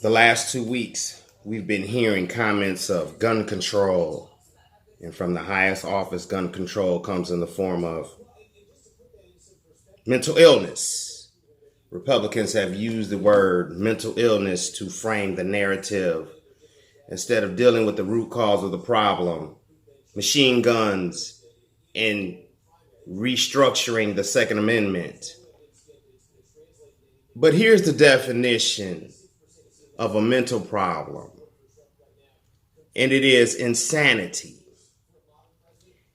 The last 2 weeks, we've been hearing comments of gun control. And from the highest office, gun control comes in the form of mental illness. Republicans have used the word mental illness to frame the narrative instead of dealing with the root cause of the problem, machine guns, and restructuring the Second Amendment. But here's the definition of a mental problem, and it is insanity.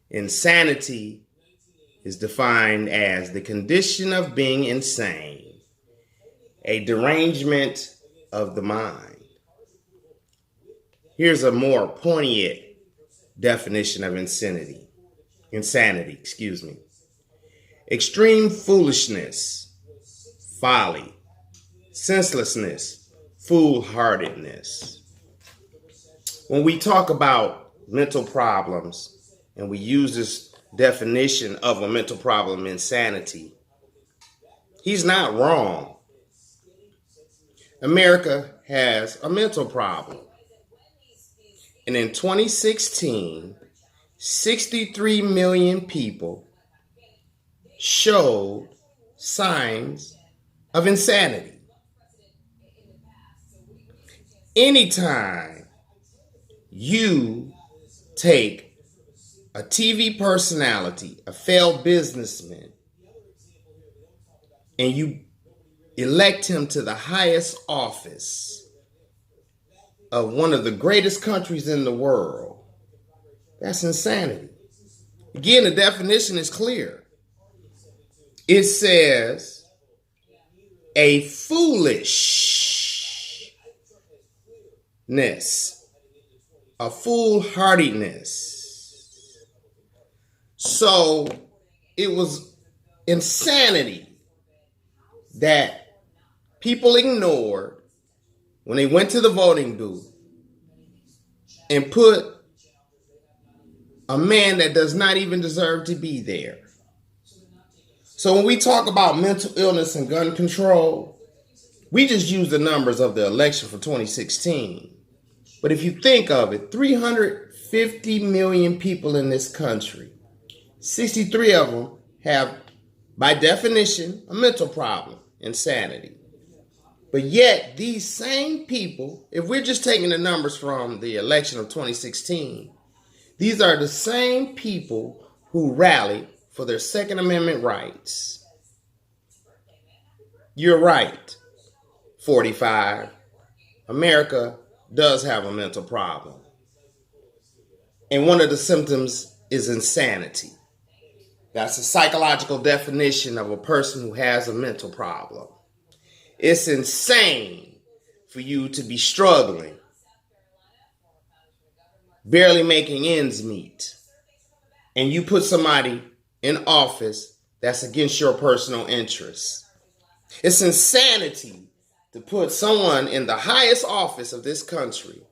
Insanity is defined as the condition of being insane, a derangement of the mind. Here's a more poignant definition of insanity. Extreme foolishness, folly, senselessness, foolhardiness. When we talk about mental problems and we use this definition of a mental problem, insanity, he's not wrong. America has a mental problem. And in 2016, 63 million people showed signs of insanity. Anytime you take a TV personality, a failed businessman, and you elect him to the highest office of one of the greatest countries in the world, that's insanity. Again, the definition is clear. It says a foolishness, a foolhardiness. So it was insanity that people ignored when they went to the voting booth and put a man that does not even deserve to be there. So when we talk about mental illness and gun control, we just use the numbers of the election for 2016. But if you think of it, 350 million people in this country, 63 of them have, by definition, a mental problem, insanity. But yet, these same people, if we're just taking the numbers from the election of 2016, these are the same people who rallied for their Second Amendment rights. You're right, 45. America does have a mental problem. And one of the symptoms is insanity. That's a psychological definition of a person who has a mental problem. It's insane for you to be struggling, barely making ends meet, and you put somebody in office that's against your personal interests. It's insanity to put someone in the highest office of this country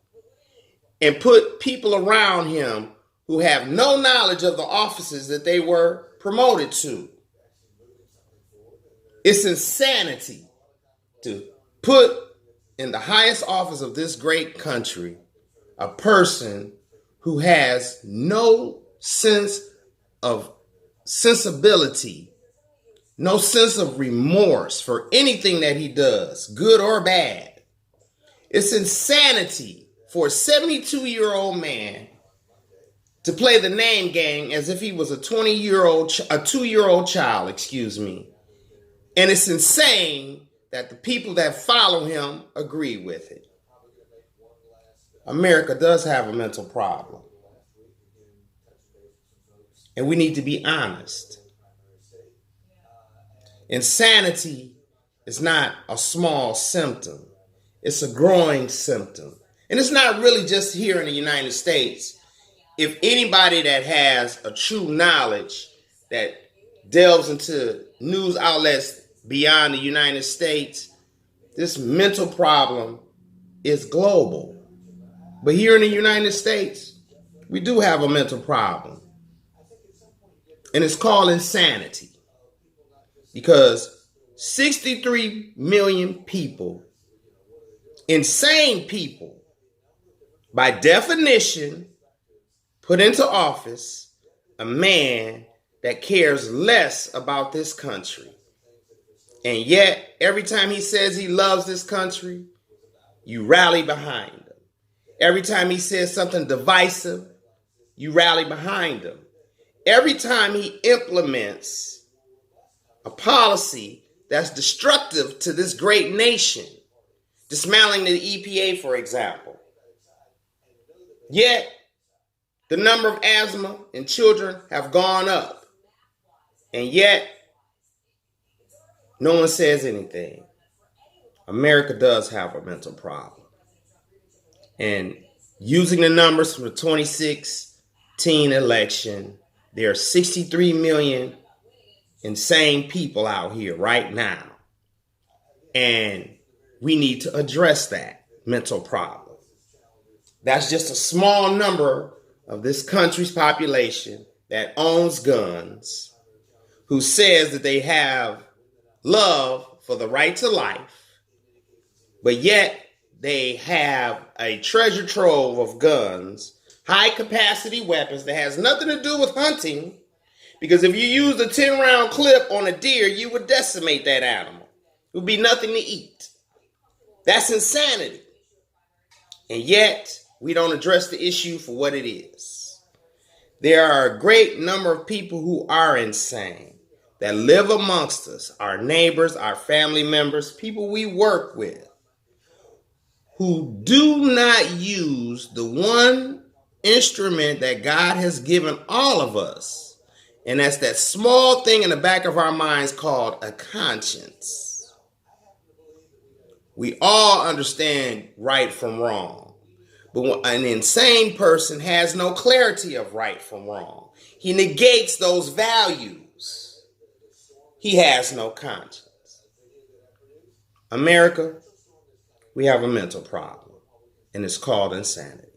and put people around him who have no knowledge of the offices that they were promoted to. It's insanity to put in the highest office of this great country a person who has no sense of sensibility, no sense of remorse for anything that he does, good or bad. It's insanity for a 72-year-old man to play the name game as if he was a 2-year-old child, And it's insane that the people that follow him agree with it. America does have a mental problem. And we need to be honest. Insanity is not a small symptom. It's a growing symptom. And it's not really just here in the United States. If anybody that has a true knowledge that delves into news outlets beyond the United States, this mental problem is global. But here in the United States, we do have a mental problem. And it's called insanity. Because 63 million people Insane people, by definition, put into office a man that cares less about this country. And yet, every time he says he loves this country, you rally behind him. Every time he says something divisive, you rally behind him. Every time he implements a policy that's destructive to this great nation, dismantling the EPA, for example. Yet, the number of asthma in children have gone up. And yet, no one says anything. America does have a mental problem. And using the numbers from the 2016 election, there are 63 million insane people out here right now. And we need to address that mental problem. That's just a small number of this country's population that owns guns, who says that they have love for the right to life, but yet they have a treasure trove of guns, high capacity weapons that has nothing to do with hunting, because if you use a 10-round clip on a deer, you would decimate that animal. It would be nothing to eat. That's insanity. And yet, we don't address the issue for what it is. There are a great number of people who are insane that live amongst us, our neighbors, our family members, people we work with, who do not use the one instrument that God has given all of us, and that's that small thing in the back of our minds called a conscience. We all understand right from wrong, but an insane person has no clarity of right from wrong. He negates those values. He has no conscience. America, we have a mental problem, and it's called insanity.